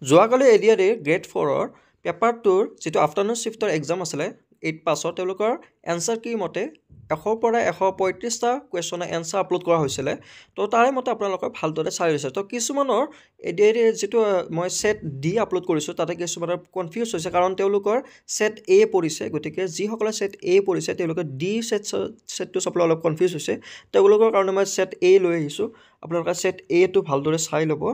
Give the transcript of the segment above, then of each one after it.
যোৱাকালি ADRE grade 4-ৰ পেপাৰটোৰ যিটো afternoon শ্বিফ্টৰ exam আছিলে 8 পাছৰ তেওঁলোকৰ এনচাৰ কি মতে 100 পৰা 135টা কুৱেশ্যনৰ এনচাৰ আপলোড কৰা হৈছিলে তো তাৰে মতে আপোনালোকে ভালদৰে চাই লৈছে তো কিছুমানৰ এডিআৰই যিটো মই সেট ডি আপলোড কৰিছোঁ তাতে কিছুমানৰ কনফিউজ হৈছে কাৰণ তেওঁলোকৰ সেট এ পৰিছে গতিকে যিসকলে সেট এ পৰিছে তেওঁলোকে ডি সেটটো চাবলৈ অলপ কনফিউজ হৈছে তেওঁলোকৰ কাৰণে মই সেট এ লৈ আহিছোঁ আপোনালোকে সেট এটো ভালদৰে চাই ল'ব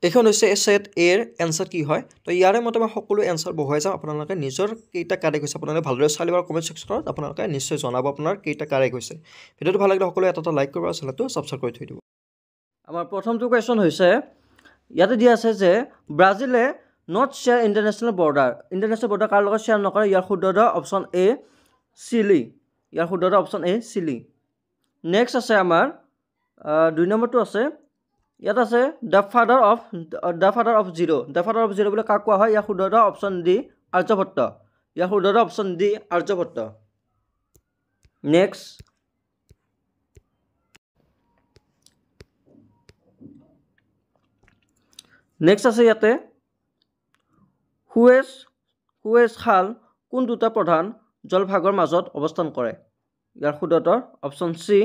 এখন হৈছে সেট এৰ এনসাৰ কি হয় তো ইয়াৰে মতে মই সকলো এনসাৰ বহুৱাই যাম আপোনালোকে নিজৰ কেইটা কাৰেক্ট হৈছে আপোনালোকে ভালদৰে চাই ল'ব কমেন্ট সেকশনত আপোনালোকে নিশ্চয় জনাব আপোনাৰ কেইটা কাৰেক্ট হৈছে ভিডিওটো ভাল লাগিলে সকলোৱে এটা লাইক কৰিব আৰু চেনেলটো সাবস্ক্ৰাইব কৰি থৈ দিব আমাৰ প্ৰথমটো কোৱেশ্চন হৈছে ইয়াতে দিয়া আছে যে ব্ৰাজিলে নট শ্বেয়াৰ ইন্টাৰনেশ্যনেল বৰ্ডাৰ কাৰ লগত শ্বেয়াৰ নকৰে ইয়াৰ শুদ্ধ অপচন এ চিলি ইয়াৰ শুদ্ধ অপচন এ চিলি নেক্সট আছে আমাৰ 2 নম্বৰটো আছে ইয়াত আছে দ্য ফাদাৰ অফ জিৰ' বুলি কাক কোৱা হয় ইয়াৰ শুদ্ধ অপচন ডি আৰ্যভট্ট ইয়াৰ শুদ্ধ অপচন ডি আৰ্যভট্ট নেক্সট আছে ইয়াতে হুৱেজ খাল কোন দুটা প্ৰধান জলভাগৰ মাজত অৱস্থান কৰে ইয়াৰ শুদ্ধ অপচন চি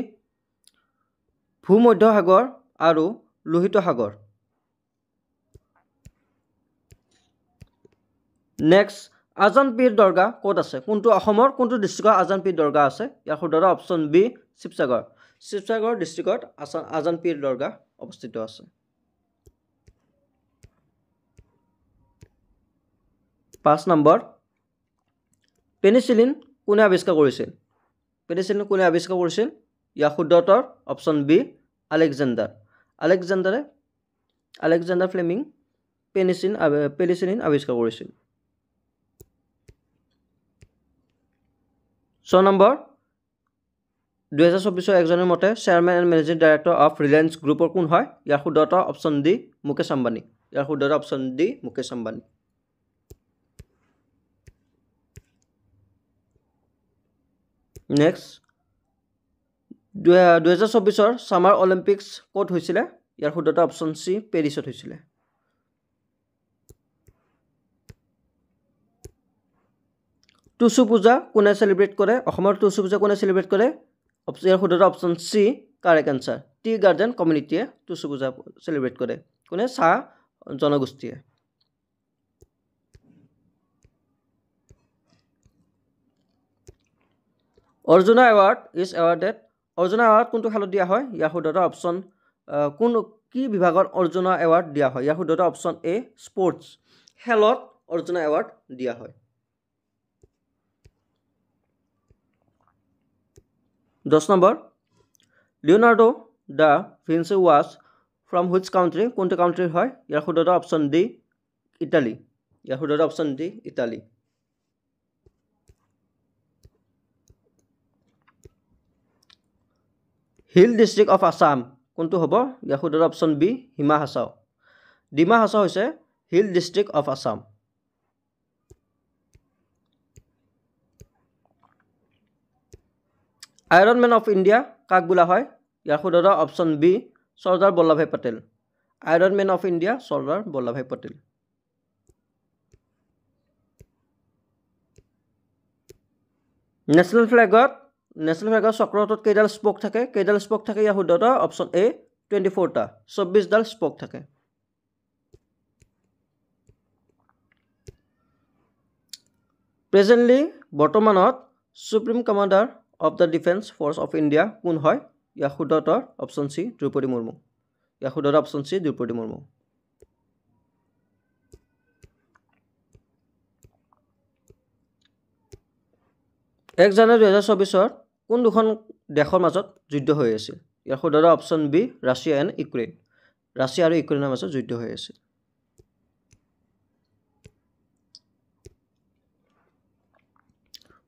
ভূমধ্য সাগৰ আৰু লোহিত সাগৰ নেক্সট আজান পীৰ দৰগাহ ক'ত আছে কোনটো অসমৰ কোনটো ডিষ্ট্ৰিক্টত আজান পীৰ দৰগাহ আছে ইয়াৰ শুদ্ধ অপচন বি শিৱসাগৰ ডিষ্ট্ৰিক্টত আজান পীৰ দৰগাহ অৱস্থিত আছে 5 নম্বৰ পেনিচিলিন কোনে আৱিষ্কাৰ কৰিছিল ইয়াৰ শুদ্ধ option B Alexander Fleming penicillin আৱিষ্কাৰ কৰিছিল 6 নম্বৰ 2024 একজনৰ মতে chairman and managing director of Reliance গ্ৰুপৰ কোন হয় ইয়াৰ শুদ্ধ option D Mukesh Ambani next 2024 summer Olympics ক'ত হৈছিলে ইয়াৰ শুদ্ধ অপচন সি পেৰিছত হৈছিলে টুসু পূজা কোনে সেলিব্ৰেট কৰে অসমৰ টুসু পূজা কোনে সেলিব্ৰেট কৰে ইয়াৰ শুদ্ধ option C correct answer tea garden কমিউনিটিয়ে টুসু পূজা সেলিব্ৰেট কৰে কোনে চাহ জনগোষ্ঠীয়ে অৰ্জুনা এৱাৰ্ড কোনটো খেলত দিয়া হয় ইয়াৰ শুদ্ধ অপচন কোন কি বিভাগত অৰ্জুনা এৱাৰ্ড দিয়া হয় ইয়াৰ শুদ্ধ অপচন এ স্পৰ্টছ খেলত অৰ্জুনা এৱাৰ্ড দিয়া হয় 10 number Leonardo da Vinci was from which country কোনটো কাউন্ট্ৰিৰ হয় ইয়াৰ শুদ্ধ option D Italy hill district of Assam কোনটো হ'ব ইয়াৰ শুদ্ধ অপচন বি ডিমা হাছাও হৈছে hill district of Assam iron man of India কাক বোলা হয় ইয়াৰ শুদ্ধ option B Sardar Vallabhbhai Patel iron man of India Sardar Vallabhbhai Patel national ফ্লেগত চক্ৰটোত কেইডাল স্পোক থাকে ইয়াৰ শুদ্ধ অপচন এ 24টা 24ডাল স্পোক থাকে প্ৰেজেন্টলি বৰ্তমানত supreme commander of the defence force of India কোন হয় ইয়াৰ শুদ্ধ অপচন সি দ্ৰৌপদী মুৰ্মু 1 জানুৱাৰী 2024 কোন দুখন দেশৰ মাজত যুদ্ধ হৈ আছিল ইয়াৰ শুদ্ধ অপচন বি ৰাছিয়া আৰু ইউক্ৰেইনৰ মাজত যুদ্ধ হৈ আছিল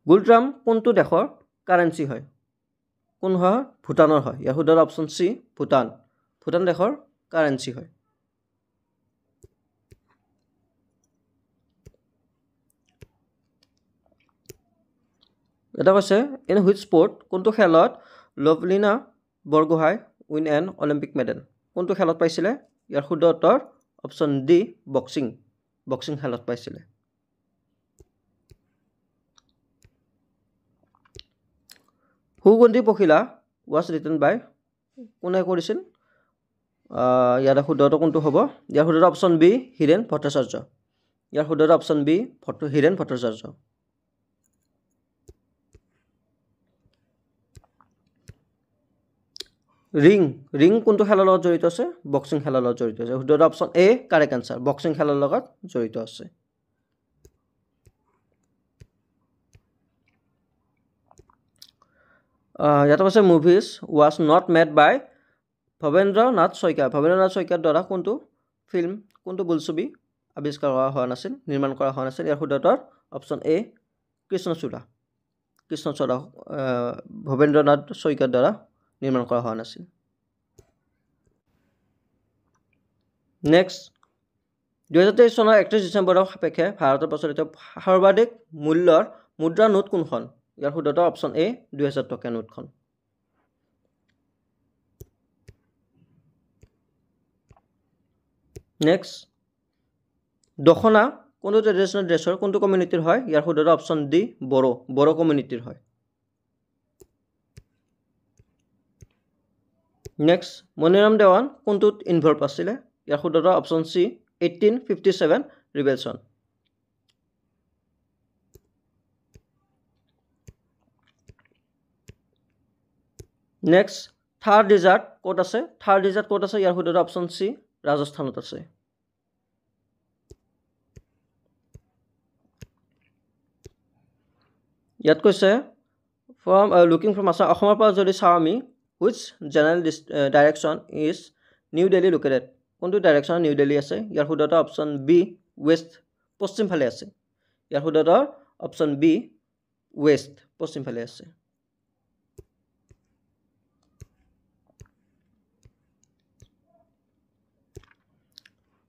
গুলট্ৰাম কোনটো দেশৰ কাৰেন্সি হয় ভুটানৰ হয় ইয়াৰ শুদ্ধ অপচন সি ভুটান দেশৰ কাৰেন্সি হয় এটা কৈছে ইন হুইচ স্পৰ্ট কোনটো খেলত Lovlina Borgohain win N Olympic medal কোনটো খেলত পাইছিলে ইয়াৰ শুদ্ধ উত্তৰ অপচন ডি বক্সিং বক্সিং খেলত পাইছিলে সুগন্ধি পখিলা was written by কোনে কৰিছিল ইয়াৰ শুদ্ধটো কোনটো হ'ব ইয়াৰ শুদ্ধটো অপচন বি হীৰেন ভট্টাচাৰ্য ইয়াৰ শুদ্ধটো option B Hiren Bhattacharya ring কোনটো খেলৰ লগত জড়িত আছে বক্সিং খেলৰ লগত জড়িত আছে শুদ্ধটো অপচন এ কাৰেক্ট আনসাৰ বক্সিং খেলৰ লগত জড়িত আছে ইয়াত আছে movies was not made by Bhabendranath শইকীয়াৰ দ্বাৰা কোনটো ফিল্ম কোনটো বোলছবি আৱিষ্কাৰ হোৱা নাছিল নিৰ্মাণ কৰা হোৱা নাছিল ইয়াৰ শুদ্ধটো অপচন এ কৃষ্ণচূড়া ভৱেন্দ্ৰনাথ শইকীয়াৰ দ্বাৰা নিৰ্মাণ কৰা হোৱা নাছিল নেক্সট 2023 চনৰ 31 ডিচেম্বৰৰ সাপেক্ষে ভাৰতৰ প্ৰচলিত সৰ্বাধিক মূল্যৰ মুদ্ৰা নোট কোনখন ইয়াৰ শুদ্ধটো অপচন এ 2000 টকীয়া নোটখন নেক্সট দখনা কোনটো ট্ৰেডিশনেল ড্ৰেছৰ কোনটো কমিউনিটিৰ হয় ইয়াৰ শুদ্ধটো অপচন ডি বড়ো কমিউনিটিৰ হয় নেক্সট মনিৰাম দেৱান কোনটোত ইনভলভ আছিলে ইয়াৰ শুদ্ধটো অপচন সি 1857 ৰিবেলছন নেক্সট থাৰ ডেজাৰ্ট ক'ত আছে ইয়াৰ শুদ্ধটো অপচন সি ৰাজস্থানত আছে ইয়াত কৈছে লুকিং ফ্ৰম আছাম অসমৰ পৰা যদি চাওঁ আমি which general direction is new Delhi located কোনটো ডাইৰেকশ্যন নিউ দিল্লী আছে ইয়াৰ শুদ্ধটো অপচন বি ৱেষ্ট পশ্চিম ফালে আছে ইয়াৰ শুদ্ধটো অপচন বি ৱেষ্ট পশ্চিম ফালে আছে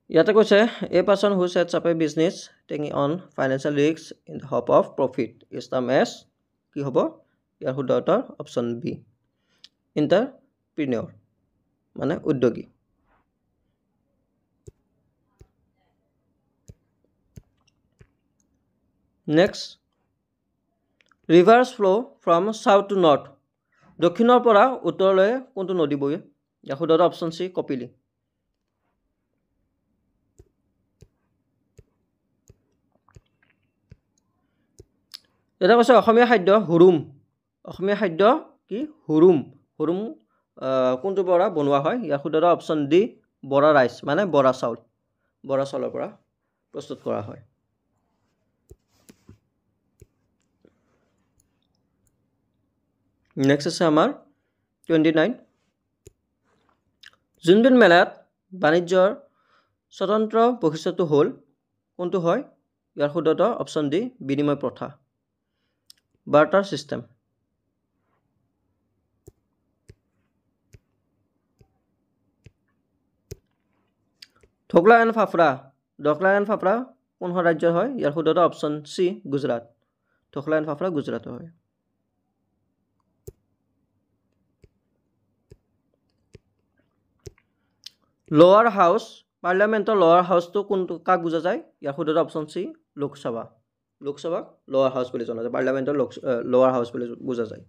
ইয়াতে কৈছে a person who sets up a business taking on financial risks in the hope of profit is termed as কি হ'ব ইয়াৰ শুদ্ধটো অপচন বি এণ্টাৰপ্ৰিনিয়ৰ মানে উদ্যোগী নেক্সট ৰিভাৰ্ছ ফ্ল' ফ্ৰম সাউথ টু নৰ্থ দক্ষিণৰ পৰা উত্তৰলৈ কোনটো নদী বয় ইয়াৰ শুদ্ধটো অপচন সি কপিলী এটা কৈছে অসমীয়া খাদ্য হুৰুম কি হুৰুম কোনটোৰ পৰা বনোৱা হয় ইয়াৰ শুদ্ধটো অপচন ডি বৰা ৰাইচ মানে বৰা চাউলৰ পৰা প্ৰস্তুত কৰা হয় নেক্সট আছে আমাৰ 29 জোনবিল মেলাত বাণিজ্যৰ স্বতন্ত্ৰ বৈশিষ্ট্যটো হ'ল কোনটো হয় ইয়াৰ শুদ্ধটো অপচন ডি বিনিময় প্ৰথা barter system dhokla and fafda কোনখন ৰাজ্যৰ হয় ইয়াৰ শুদ্ধটো option C Gujarat dhokla and fafda গুজৰাটৰ হয় লোৱাৰ হাউচ পাৰ্লিয়ামেণ্টৰ লোৱাৰ হাউচটো কোনটো কাক বুজা যায় ইয়াৰ শুদ্ধটো অপচন সি লোকসভাক লোৱাৰ হাউচ বুলি জনা যায় পাৰ্লিয়ামেণ্টৰ লোৱাৰ হাউচ বুলি বুজা যায়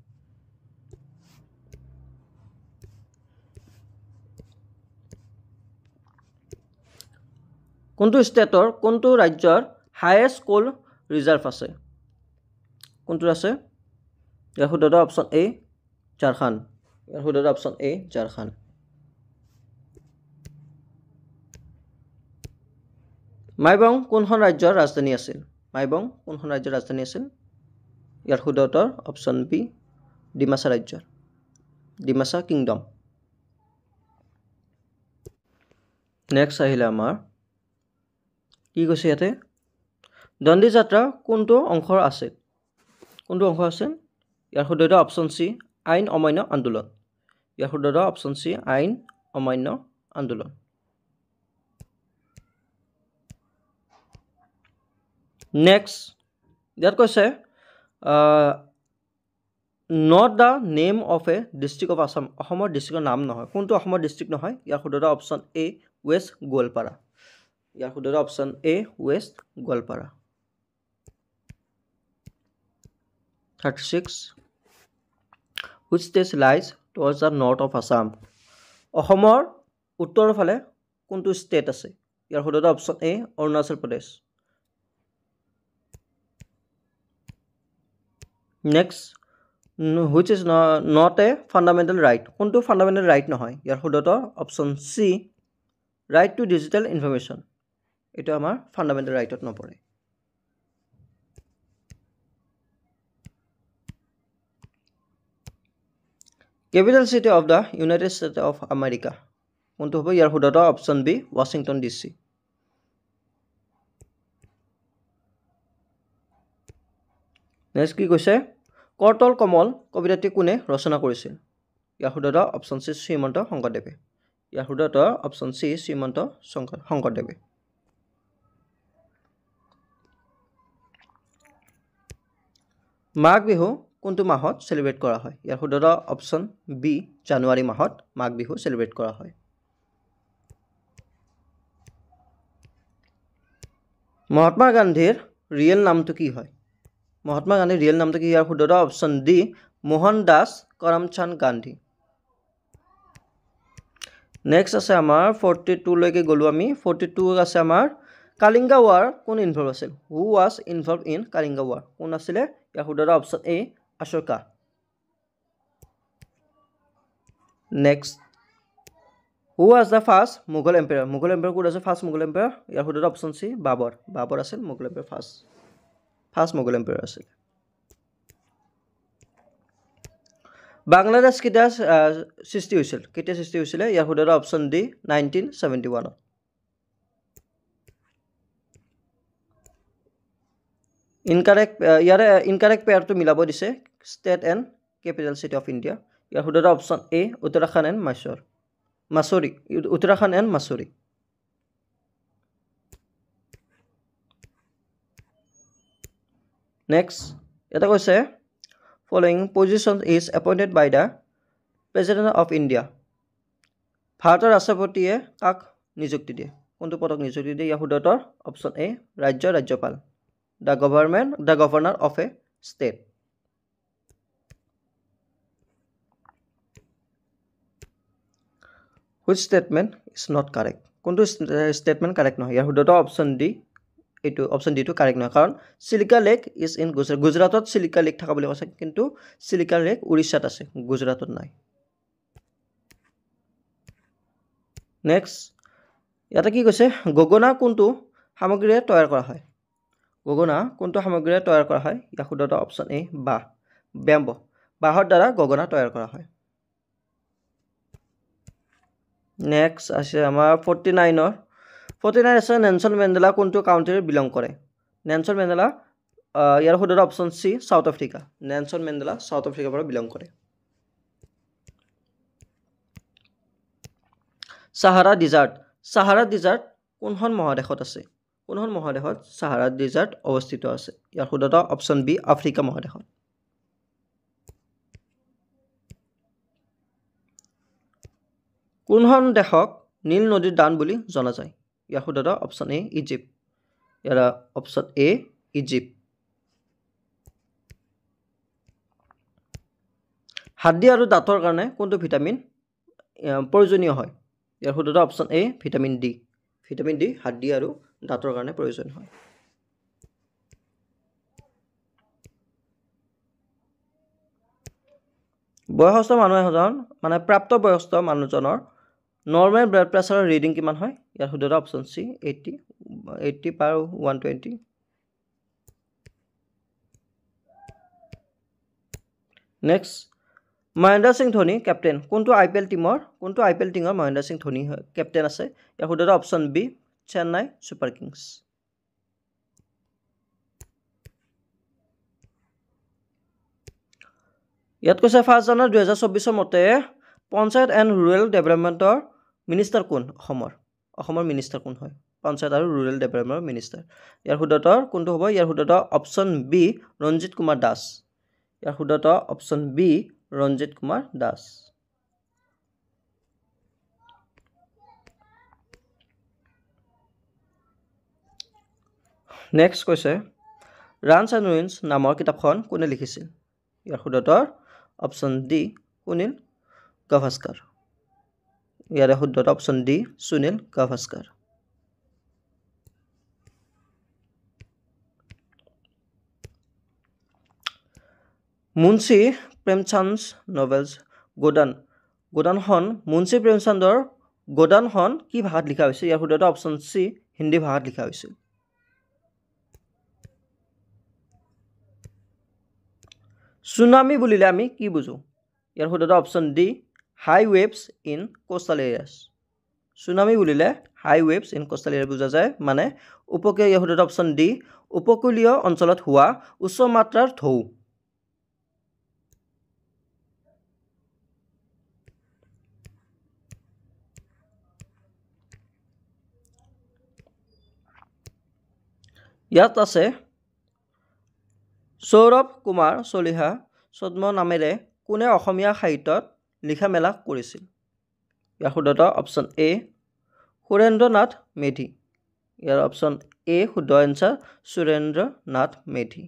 কোনটো ষ্টেটৰ কোনটো ৰাজ্যৰ হাইয়েষ্ট কোল ৰিজাৰ্ভ আছে কোনটো আছে ইয়াৰ শুদ্ধটো অপচন এ ঝাৰখণ্ড মাইবং কোনখন ৰাজ্যৰ ৰাজধানী আছিল ইয়াৰ শুদ্ধটো option B Dimasa kingdom next আহিলে আমাৰ কি কৈছে ইয়াতে দণ্ডি যাত্ৰা কোনটো অংশ আছে ইয়াৰ শুদ্ধটো অপচন সি আইন অমান্য আন্দোলন নেক্সট ইয়াত কৈছে not the name of a district of Assam অসমৰ ডিষ্ট্ৰিক্টৰ নাম নহয় কোনটো অসমৰ ডিষ্ট্ৰিক্ট নহয় ইয়াৰ শুদ্ধটো অপচন এ ৱেষ্ট গোৱালপাৰা ইয়াৰ শুদ্ধ option A West Goalpara 36 which state lies towards the north of Assam অসমৰ উত্তৰৰ ফালে কোনটো ষ্টেট আছে ইয়াৰ শুদ্ধ option A Arunachal Pradesh next which is not a fundamental right কোনটো ফাণ্ডামেণ্টেল ৰাইট নহয় ইয়াৰ শুদ্ধ option C right to digital information এইটো আমাৰ ফাণ্ডামেণ্টেল ৰাইটত নপৰে capital city of the United States of America কোনটো হ'ব ইয়াৰ শুদ্ধ option B Washington DC next কি কৈছে কৰতল কমল কবিতাটি কোনে ৰচনা কৰিছিল ইয়াৰ শুদ্ধ অপশ্যন চি শ্ৰীমন্ত শংকৰদেৱে ইয়াৰ শুদ্ধ অপশ্যন চি শ্ৰীমন্ত শংকৰদেৱে মাঘ বিহু কোনটো মাহত সেলিব্ৰেট কৰা হয় ইয়াৰ শুদ্ধ অপশ্যন বি জানুৱাৰী মাহত মাঘ বিহু সেলিব্ৰেট কৰা হয় মহাত্মা গান্ধীৰ ৰিয়েল নামটো কি হয় মহাত্মা গান্ধীৰ ৰিয়েল নামটো কি ইয়াৰ শুদ্ধ option D Mohan Das Karamchand Gandhi next আছে আমাৰ 42 লৈকে গলো আমি 42 আছে আমাৰ কালিংগা ৱাৰ কোন ইনভলভ আছিল who was involve in Kalinga war কোন আছিলে ইয়াৰ শুদ্ধ option A Ashoka next who was the first Mughal empire কোন আছে ফাৰ্ষ্ট মুঘল এম্পায়াৰ ইয়াৰ শুদ্ধ অপশ্যন চি বাবৰ আছিল Mughal empire first Mughal empire আছিল বাংলাদেশ কেতিয়া সৃষ্টি হৈছিল ইয়াৰ শুদ্ধ অপশ্যন ডি 1971 ইনকাৰেক্ট ইয়াৰে ইনকাৰেক্ট পেয়াৰটো মিলাব দিছে state and capital city of India ইয়াৰ শুদ্ধ option A Uttarakhand and Mussoorie next এটা কৈছে following position is appointed by the President of India ভাৰতৰ ৰাষ্ট্ৰপতিয়ে কাক নিযুক্তি দিয়ে কোনটো পদক নিযুক্তি দিয়ে ইয়াৰ শুদ্ধ অপশ্যন এ ৰাজ্যপাল the governor of a state which statement is not correct কোনটো statement correct নহয় ইয়াৰ শুদ্ধ অপশ্যন ডি এইটো অপশ্যন ডি টো কাৰেক্ট নহয় কাৰণ চিলিকা লেক ইজ ইন গুজৰাটত চিলিকা লেক থকা বুলি কৈছে কিন্তু চিলিকা লেক উৰিষ্যাত আছে গুজৰাটত নাই নেক্সট ইয়াতে কি কৈছে গগনা কোনটো সামগ্ৰীৰে তৈয়াৰ কৰা হয় ইয়াৰ শুদ্ধ অপশ্যন এ বেম্বো বাঁহৰ দ্বাৰা গগনা তৈয়াৰ কৰা হয় নেক্সট আছে আমাৰ 49 আছে নেলছন মেণ্ডেলা কোনটো কাউণ্ট্ৰিৰ বিলং কৰে নেলছন মেণ্ডেলা ইয়াৰ শুদ্ধ option C south Africa Nelson Mandela south আফ্ৰিকাৰ পৰা বিলং কৰে সাহাৰা ডিজাৰ্ট কোনখন মহাদেশত আছে সাহাৰা ডিজাৰ্ট অৱস্থিত আছে ইয়াৰ শুদ্ধ অপশ্যন বি আফ্ৰিকা মহাদেশত কোনখন দেশক নীল নদীৰ দান বুলি জনা যায় ইয়াৰ শুদ্ধ অপশ্যন এ ইজিপ্ট হাড়ি আৰু দাঁতৰ কাৰণে কোনটো ভিটামিন প্ৰয়োজনীয় হয় ইয়াৰ শুদ্ধ অপশ্যন এ ভিটামিন ডি হাড়ি আৰু দাঁতৰ কাৰণে প্ৰয়োজন হয় বয়সস্থ মানুহ এজন মানে প্ৰাপ্তবয়স্ক মানুহজনৰ নৰ্মেল ব্লাড প্ৰেছাৰৰ ৰিডিং কিমান হয় ইয়াৰ শুদ্ধ option C 80/120 next Mahendra Singh Dhoni captain কোনটো IPL টিমৰ মহেন্দ্ৰ সিং ধোনী কেপ্টেইন আছে ইয়াৰ শুদ্ধ option B Chennai Super Kings ইয়াত কৈছে 1 জানুৱাৰী 2024 মতে পঞ্চায়ত এণ্ড ৰুৰেল ডেভেলপমেণ্টৰ মিনিষ্টাৰ কোন অসমৰ মিনিষ্টাৰ কোন হয় পঞ্চায়ত আৰু ৰুৰেল ডেভেলপমেণ্টৰ মিনিষ্টাৰ ইয়াৰ শুদ্ধ কোনটো হ'ব ইয়াৰ শুদ্ধ অপশ্যন বি ৰঞ্জিত কুমাৰ দাস ইয়াৰ শুদ্ধ option B Ranjit Kumar Das next কৈছে ৰানছ এণ্ড উইনছ নামৰ কিতাপখন কোনে লিখিছিল ইয়াৰ শুদ্ধতৰ অপশ্যন ডি সুনীল গাভাস্কাৰ ইয়াৰে শুদ্ধত option D Sunil Gavaskar Munshi Premchand novels গোদানখন মুন্সী প্ৰেমচন্দৰ গোদানখন কি ভাষাত লিখা হৈছিল ইয়াৰ শুদ্ধত অপশ্যন চি হিন্দী ভাষাত লিখা হৈছিল সুনামি বুলিলে আমি কি বুজো ইয়াৰ শুদ্ধত option D high waves in coastal areas tsunami বুলিলে হাই ৱেভছ ইন কোষ্টাল এৰিয়া বুজা যায় মানে উপকূলীয় ইয়াৰ শুদ্ধত অপশ্যন ডি উপকূলীয় অঞ্চলত হোৱা উচ্চ মাত্ৰাৰ ঢৌ ইয়াত আছে সৌৰভ কুমাৰ চলিহা ছদ্ম নামেৰে কোনে অসমীয়া সাহিত্যত লিখা মেলা কৰিছিল ইয়াৰ শুদ্ধত অপশ্যন এ সুৰেন্দ্ৰ নাথ মেধি ইয়াৰ অপশ্যন এ শুদ্ধ এনচাৰ সুৰেন্দ্ৰ নাথ মেধি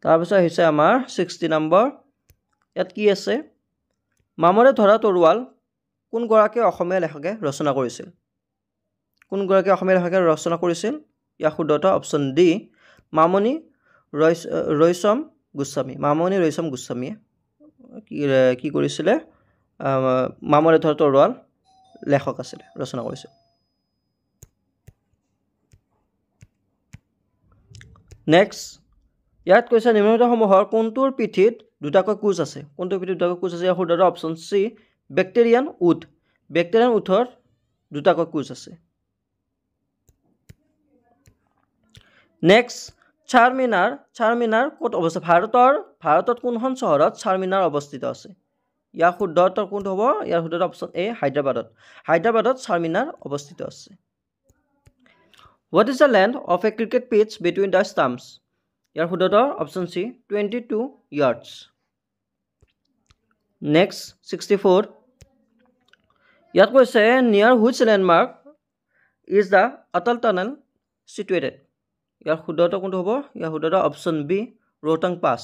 তাৰপিছত হৈছে আমাৰ 60 নম্বৰ ইয়াত কি আছে মামৰে ধৰা তৰোৱাল কোনগৰাকী অসমীয়া লেখকে ৰচনা কৰিছিল কোনগৰাকী অসমীয়া লেখকে ৰচনা কৰিছিল ইয়াৰ শুদ্ধত অপশ্যন ডি মামনি ৰয়ছম গোস্বামীয়ে কি কৰিছিলে মামৰে ধৰা তৰোৱাল লেখক আছিলে ৰচনা কৰিছিল নেক্সট ইয়াত কৈছে নিম্নলিখিতসমূহৰ কোনটোৰ পিঠিত দুটাকৈ কোচ আছে ইয়াৰ শুদ্ধত অপশ্যন চি বেক্টেৰিয়ান উঠৰ দুটাকৈ কোচ আছে নেক্সট চাৰমিনাৰ ক'ত অৱস্থিত ভাৰতত কোনখন চহৰত চাৰমিনাৰ অৱস্থিত আছে ইয়াৰ শুদ্ধত কোনটো হ'ব ইয়াৰ শুদ্ধত অপশ্যন এ হায়দৰাবাদত চাৰমিনাৰ অৱস্থিত আছে what is the length of a cricket pitch between the stumps ইয়াৰ শুদ্ধত অপশ্যন চি 22 yards নেক্সট 64 ইয়াত কৈছে near which landmark is the Atal tunnel situated ইয়াৰ শুদ্ধত কোনটো হ'ব ইয়াৰ শুদ্ধত অপশ্যন বি ৰোহতাং পাছ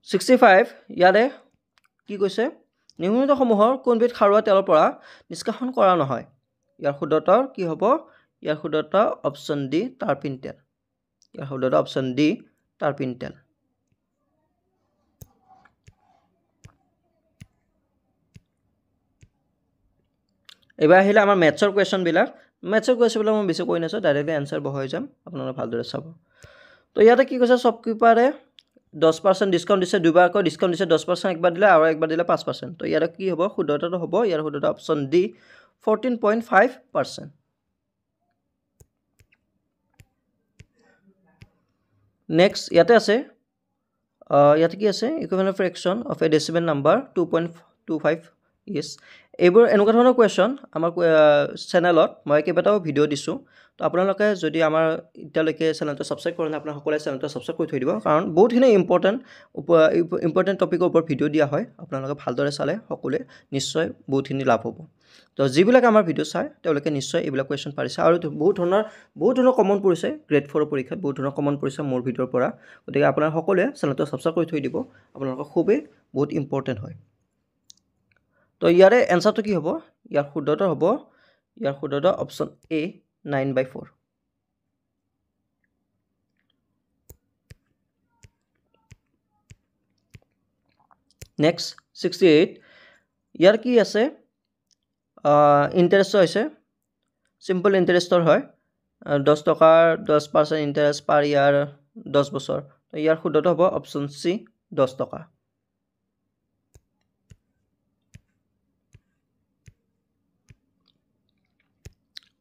65 ইয়াৰে কি কৈছে নিম্নলিখিতসমূহৰ কোনবিধ খাৰুৱা তেলৰ পৰা নিষ্কাশন কৰা নহয় ইয়াৰ শুদ্ধত কি হ'ব ইয়াৰ শুদ্ধত অপশ্যন ডি টাৰ্পিন তেল এবাৰ আহিলে আমাৰ মেথছৰ কুৱেশ্যনবিলাক মই বেছি কৈ নাছোঁ ডাইৰেক্টলি এনচাৰ বহাই যাম আপোনালোকে ভালদৰে চাব তো ইয়াতে কি কৈছে শ্বপকিপাৰে 10% ডিছকাউণ্ট দিছে দুবাৰকৈ ডিছকাউণ্ট দিছে 10% একবাৰ দিলে আৰু একবাৰ দিলে 5% তো ইয়াতে কি হ'ব শুদ্ধটো হ'ব ইয়াৰ শুদ্ধটো অপশ্যন ডি 14.5% নেক্সট ইয়াতে আছে ইয়াতে কি আছে equivalent fraction of A decimal number 2.25 is এইবোৰ এনেকুৱা ধৰণৰ কুৱেশ্যন আমাৰ চেনেলত মই কেইবাটাও ভিডিঅ' দিছোঁ তো আপোনালোকে যদি আমাৰ এতিয়ালৈকে চেনেলটো ছাবস্ক্ৰাইব কৰা নাই আপোনাৰ সকলোৱে চেনেলটো ছাবস্ক্ৰাইব কৰি থৈ দিব কাৰণ বহুতখিনি ইম্পৰ্টেণ্ট টপিকৰ ওপৰত ভিডিঅ' দিয়া হয় আপোনালোকে ভালদৰে চালে সকলোৱে নিশ্চয় বহুতখিনি লাভ হ'ব তো যিবিলাক আমাৰ ভিডিঅ' চায় তেওঁলোকে নিশ্চয় এইবিলাক কুৱেশ্যন পাৰিছে আৰু বহুত ধৰণৰ কমন পৰিছে গ্ৰেড 4 পৰীক্ষাত বহুত ধৰণৰ কমন পৰিছে মোৰ ভিডিঅ'ৰ পৰা গতিকে আপোনাৰ সকলোৱে চেনেলটো ছাবস্ক্ৰাইব কৰি থৈ দিব আপোনালোকৰ খুবেই বহুত ইম্পৰ্টেণ্ট হয় তো ইয়াৰে এনচাৰটো কি হ'ব ইয়াৰ শুদ্ধটো হ'ব অপশ্যন এ 9/4 নেক্সট 68 ইয়াৰ কি আছে ইণ্টাৰেষ্ট হৈছে চিম্পল ইণ্টাৰেষ্টৰ হয় 10 টকাৰ 10% ইণ্টাৰেষ্ট পাৰ ইয়াৰ 10 বছৰ তো ইয়াৰ শুদ্ধটো হ'ব অপশ্যন চি 10 টকা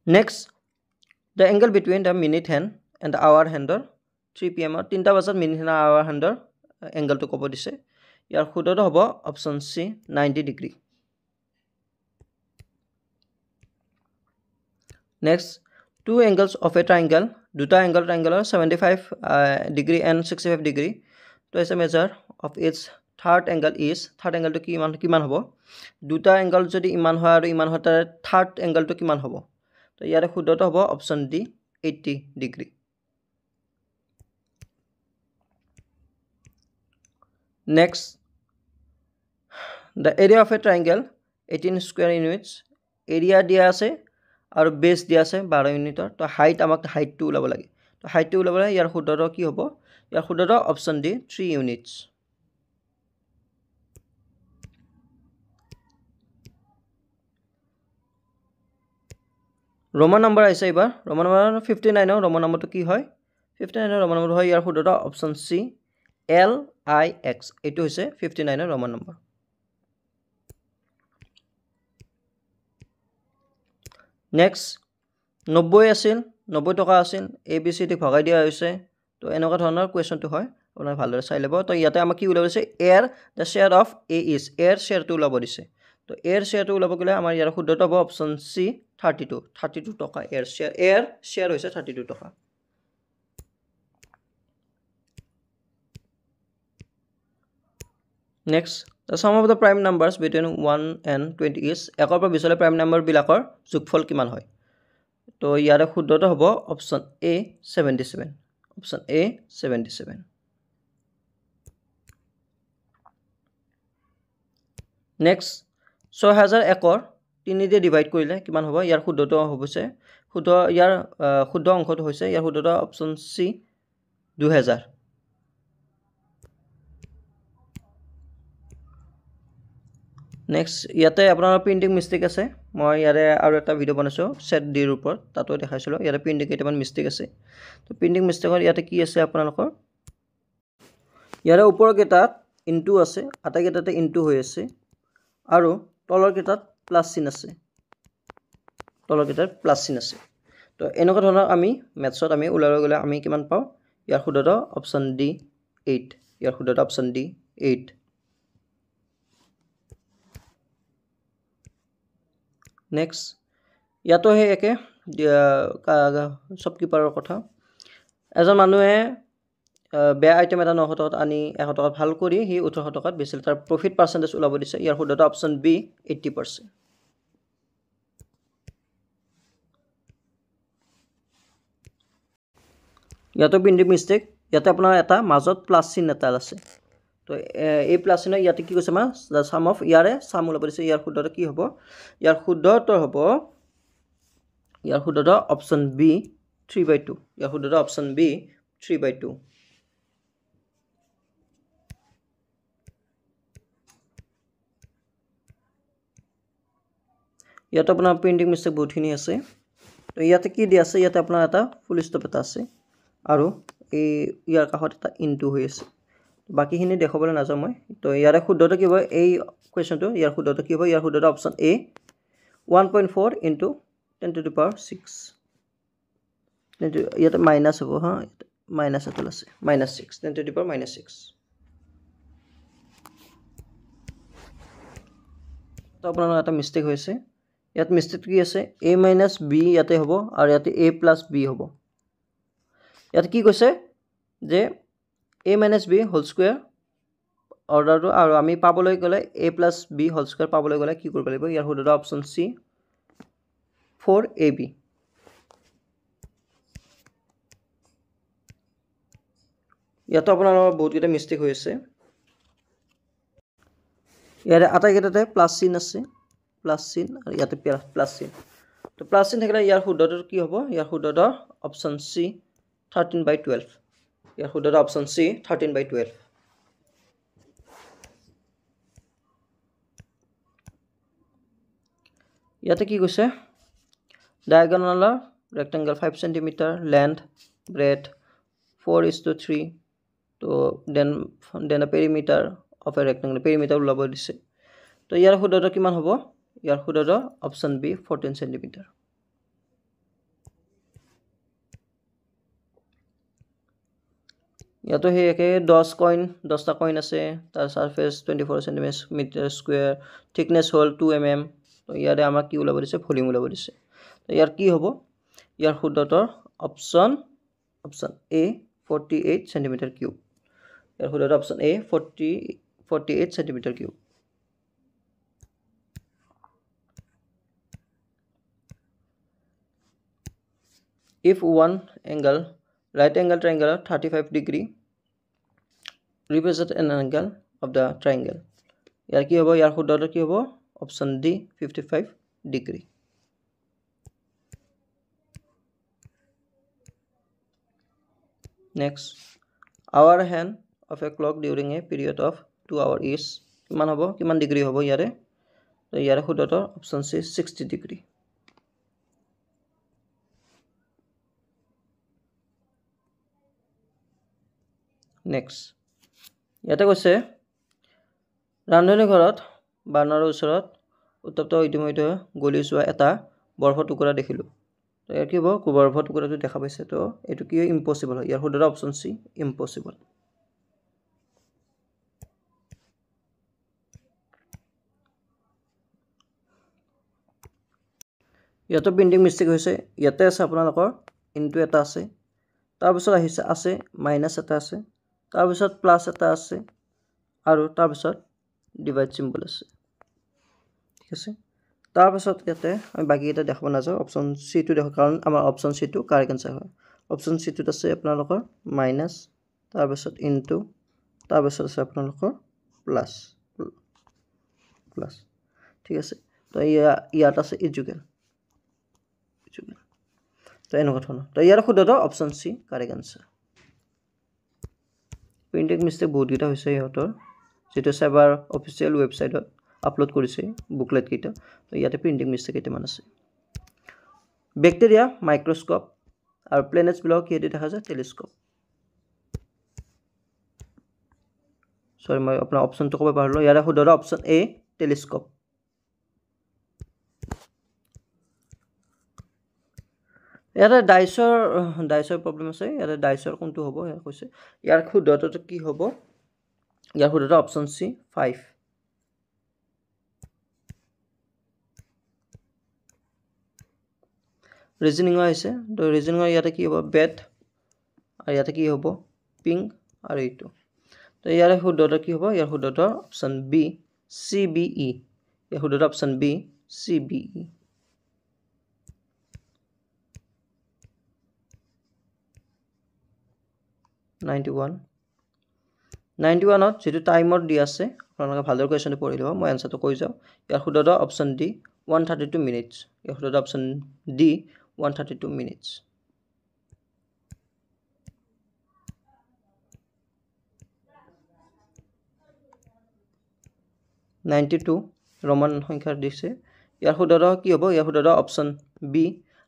next the angle between the minute hand and hour হেণ্ডৰ 3 PM 3টা বজাত মিনিট হেণ্ড আৱাৰ হেণ্ডৰ এংগলটো ক'ব দিছে ইয়াৰ শুদ্ধটো হ'ব option C 90 degree next two angles of a triangle, দুটা angle triangle 75 degree and 65 degree. তো as a measure of its third angle is, third angle to কিমান হ'ব, দুটা angle যদি ইমান হয় আৰু ইমান হয় তাৰ third angle to কিমান হ'ব, তো ইয়াৰে শুদ্ধটো হ'ব option D 80 degree. Next, the area of a triangle 18 square units, area দিয়া আছে আৰু বেস দিয়া আছে 12 ইউনিটৰ, তো হাইট আমাক হাইটটো ওলাব লাগে, তো হাইটটো ওলাবলে ইয়াৰ শুদ্ধটো কি হ'ব, ইয়াৰ শুদ্ধটো option D 3 units. Roman number आइছে এবাৰ, रोमन नम्बर 59 रोमन नम्बरটো কি হয়, 59 रोमन नम्बर হয় ইয়াৰ শুদ্ধটো অপচন সি LIX, এটো হৈছে 59 रोमन नम्बर. নেক্সট 90 আছিল, 90 টকা আছিল, ABCD ভগাই দিয়া হৈছে, তো এনেকুৱা ধৰণৰ কোৱেশ্চনটো হয়, আপোনালোকে ভালদৰে চাই ল'ব. তো ইয়াতে আমাক কি ওলাব দিছে, area the square of a is, area শ্বেয়াৰটো ওলাব দিছে, তো এয়াৰ শ্বেয়াৰটো ওলাব গ'লে আমাৰ ইয়াৰ শুদ্ধটো হ'ব অপচন সি 32 টকা এয়াৰ শ্বেয়াৰ হৈছে 32 টকা. Next, the sum of the prime numbers between 1 and 20 is, 1 পৰা 20 লৈ prime number বিলাকৰ যোগফল কিমান হয়, তো ইয়াৰে শুদ্ধটো হ'ব অপচন এ 77, অপচন এ 77. নেক্সট, 6001 3 দিয়ে ডিভাইড কৰিলে কিমান হ'ব, ইয়াৰ শুদ্ধটো হৈছে ইয়াৰ শুদ্ধ অংশটো হৈছে ইয়াৰ শুদ্ধটো অপচন সি 2000. নেক্সট, ইয়াতে আপোনাৰ প্ৰিণ্টিং মিষ্টেক আছে, মই ইয়াৰে আৰু এটা ভিডিঅ' বনাইছোঁ সেট ডিৰ ওপৰত, তাতো দেখাইছিলোঁ, ইয়াতে প্ৰিণ্টিং কেইটামান মিষ্টেক আছে. তো প্ৰিণ্টিং মিষ্টেকত ইয়াতে কি আছে আপোনালোকৰ, ইয়াৰে ওপৰৰ কেইটাত ইনটু আছে, আটাইকেইটাতে ইনটু হৈ আছে, আৰু তলৰ কেইটাত প্লাছ চিন আছে, তলৰ কেইটাত প্লাছ চিন আছে. তো এনেকুৱা ধৰণৰ আমি মেথছত আমি ওলাব গ'লে আমি কিমান পাওঁ, ইয়াৰ শুদ্ধটো অপচন ডি 8, ইয়াৰ শুদ্ধটো অপচন ডি 8. নেক্সট, ইয়াতো সেই একে শ্বপকিপাৰৰ কথা, এজন মানুহে বেয়া আইটেম এটা 900 টকাত আনি 100 টকাত ভাল কৰি সি 1800 টকাত বেচিলে, তাৰ প্ৰফিট পাৰ্চেণ্টেজ ওলাব দিছে, ইয়াৰ শুদ্ধটো অপচন বি 80%. ইয়াতো প্ৰিণ্টিং মিষ্টেক, ইয়াতে আপোনাৰ এটা মাজত প্লাছ চিন এটা আছে, তো এই প্লাছ চিনৰ ইয়াতে কি কৈছে আমাৰ সাম অফ, ইয়াৰে সাম ওলাব দিছে, ইয়াৰ শুদ্ধটো কি হ'ব, ইয়াৰ শুদ্ধটো হ'ব অপচন বি 3/2, ইয়াৰ শুদ্ধটো অপচন বি 3/2. ইয়াতে আপোনাৰ প্ৰিণ্টিং মিষ্টেক বহুতখিনি আছে, তো ইয়াতে কি দিয়া আছে, ইয়াতে আপোনাৰ এটা ফুল ষ্টপ এটা আছে আৰু এই ইয়াৰ কাষত এটা ইনটু হৈ আছে, বাকিখিনি দেখাবলৈ নাযাওঁ মই. তো ইয়াৰে শুদ্ধটো কি হ'ব, এই কুৱেশ্যনটো ইয়াৰ শুদ্ধটো কি হ'ব, ইয়াৰ শুদ্ধটো অপচন এ 1.4 × 10⁶, ইয়াতে মাইনাছ হ'ব, হা মাইনাছ এটা আছে, -6, 10⁻⁻6. তো আপোনাৰ এটা মিষ্টেক হৈছে, ইয়াত মিষ্টেক কি আছে, a - b ইয়াতে হ'ব আৰু ইয়াতে a + b হ'ব. ইয়াতে কি কৈছে যে a - b হোল স্কুৱেৰ অৰ্ডাৰটো, আৰু আমি পাবলৈ গ'লে a + b হোল স্কুৱেৰ পাবলৈ গ'লে কি কৰিব লাগিব, ইয়াৰ শুদ্ধটো অপচন চি 4ab. ইয়াতো আপোনালোকৰ বহুতকেইটা মিষ্টেক হৈ আছে, ইয়াতে আটাইকেইটাতে প্লাছ চিন আছে, প্লাছ চিন আৰু ইয়াতে প্লাছ চিন, তো প্লাছ চিন থাকিলে ইয়াৰ শুদ্ধটো কি হ'ব, ইয়াৰ শুদ্ধটো অপচন চি 13/12, ইয়াৰ শুদ্ধটো অপচন চি 13/12. ইয়াতে কি কৈছে, ডায়াগোনালৰ ৰেক্টেংগল 5 cm, লেন্থ ব্ৰেথ 4:3, তো then perimeter of a rectangle, perimeter ওলাব দিছে, তো ইয়াৰ শুদ্ধটো কিমান হ'ব, ইয়াৰ শুদ্ধটো অপচন বি 14 cm. ইয়াতো সেই একে 10টা কইন আছে, তাৰ সাৰফেস 24 cm², থিকনেস হ'ল 2 mm. তো ইয়াৰে আমাক কি ওলাব দিছে, ভলিউম ওলাব দিছে. তো ইয়াৰ কি হ'ব, ইয়াৰ শুদ্ধতৰ অপশ্যন A 48 cm কিউব ইয়াৰ শুদ্ধতৰ option A 48 cm cube if one angle right angle triangle 35 degree represent an angle of the triangle ইয়াৰ কি হ'ব ইয়াৰ শুদ্ধতৰ কি হ'ব option D 55 degree next hour hand of a clock during a period of 2 hours is কিমান হ'ব কিমান degree হ'ব ইয়াৰে তো ইয়াৰে শুদ্ধতৰ অপশ্যন C 60 degree next ইয়াতে কৈছে ৰান্ধনী ঘৰত বাৰ্ণাৰৰ ওচৰত উত্তপ্ত ইতিমধ্যে গলি যোৱা এটা বৰফৰ টুকুৰা দেখিলোঁ তো ইয়াৰ কি হ'ব বৰফৰ টুকুৰাটো দেখা পাইছে তো এইটো কি ইম্পসিবল হয় ইয়াৰ শুদ্ধতৰ অপশ্যন C ইম্পসিবল ইয়াতে প্ৰিণ্টিং মিষ্টেক হৈছে ইয়াতে আছে আপোনালোকৰ ইনটু এটা আছে তাৰপিছত আহিছে আছে মাইনাছ এটা আছে তাৰপিছত প্লাছ এটা আছে আৰু তাৰপিছত ডিভাইড চিম্বল আছে ঠিক আছে তাৰপিছত ইয়াতে আমি বাকি এটা দেখাব নাযাওঁ অপশ্যন C টো দেখো কাৰণ আমাৰ অপশ্যন C টো কাৰেক্ট আনসাৰ হয় অপশ্যন C টোত আছে আপোনালোকৰ মাইনাছ তাৰপিছত ইনটু তাৰপিছত আছে আপোনালোকৰ প্লাছ ঠিক আছে তো ইয়াত আছে ইজুকেল তো এনেকুৱা ধৰণৰ তো ইয়াৰ শুদ্ধতৰ option C correct answer printing mistake বহুত কেইটা হৈছে ইহঁতৰ যেটো সাইবাৰ অফিচিয়েল ৱেবসাইটত আপলোড কৰিছে বুকলেট কেইটা তো ইয়াতে প্ৰিণ্টিং মিষ্টেক কেইটামান আছে বেক্টেৰিয়া মাইক্ৰোস্কোপ আৰু প্লেনেটছ বিলাক কি দেখা যায় টেলিস্কোপ সৰি মই আপোনাৰ অপশ্যনটো ক'ব পাৰলো ইয়াৰে শুদ্ধতৰ অপশ্যন A টেলিস্কোপ ইয়াতে ডাইসৰ প্ৰবলেম আছে ইয়াতে ডাইসৰ কোনটো হ'ব ইয়াৰ কৈছে ইয়াৰ শুদ্ধটো কি হ'ব ইয়াৰ শুদ্ধটো অপশ্যন C 5 ৰিজনিং আছে তো ৰিজনিং ইয়াতে কি হ'ব বেড আৰু ইয়াতে কি হ'ব পিংক আৰু এইটো তো ইয়াৰ শুদ্ধটো কি হ'ব ইয়াৰ শুদ্ধটো অপশ্যন B CBE ইয়াৰ শুদ্ধটো অপশ্যন B CBE নাইণ্টি ওৱানত যেটো টাইমত দি আছে আপোনালোকে ভালদৰে কোৱেশ্যনটো পঢ়ি লব মই আনসাৰটো কৈ যাওঁ ইয়াৰ শুদ্ধটো অপশ্যন D 132 মিনিটছ ইয়াৰ শুদ্ধটো অপশ্যন D 132 মিনিটছ ৰোমান সংখ্যাৰ দিছে ইয়াৰ শুদ্ধটো কি হ'ব ইয়াৰ শুদ্ধটো অপশ্যন B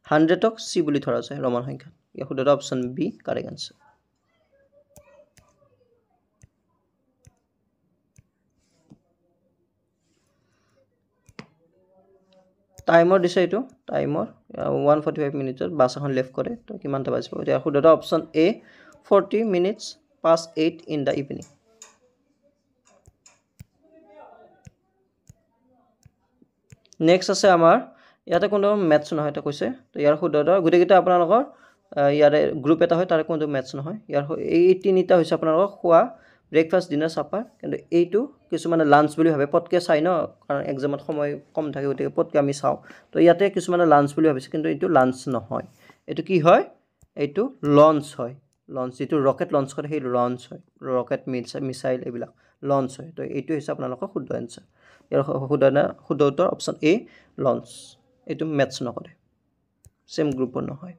100ক C বুলি ধৰা যায় ৰোমান সংখ্যা ইয়াৰ শুদ্ধটো অপশ্যন B কাৰেক্ট আনসাৰ টাইমৰ দিছে এইটো টাইমৰ 145 মিনিটত বাস এখন লেফট কৰে তো কিমানটা বাজিব এতিয়া শুদ্ধটো option A 40 minutes past 8 in the evening next আছে আমাৰ ইয়াতে কোনো ম্যাথছ নহয় এটা কৈছে তো ইয়াৰ শুদ্ধটো গুটেকিটা আপোনালোকৰ ইয়াৰে গ্ৰুপ এটা হয় তাৰে কোনো ম্যাথছ নহয় ইয়াৰ এই তিনিটা হৈছে আপোনালোকৰ খোৱা ব্ৰেকফাষ্ট ডিনাৰ সাপাৰ কিন্তু এইটো কিছুমানে লাঞ্চ বুলি ভাবে পটকে চাই ন কাৰণ এক্সামত সময় কম থাকে গতিকে পটকে আমি চাও তো ইয়াতে কিছুমানে লাঞ্চ বুলি ভাবিছে কিন্তু এইটো লাঞ্চ নহয় এইটো কি হয় এইটো লঞ্চ হয় লঞ্চ যেটো ৰকেট লঞ্চ কৰে সেই লঞ্চ হয় ৰকেট মিসাইল এইবিলাক লঞ্চ হয় তো এইটো হৈছে আপোনালোকৰ শুদ্ধ আনসাৰ ইয়াৰ শুদ্ধ উত্তৰ অপশ্যন A লঞ্চ এইটো ম্যাথছ নকৰে সেম গ্ৰুপৰ নহয়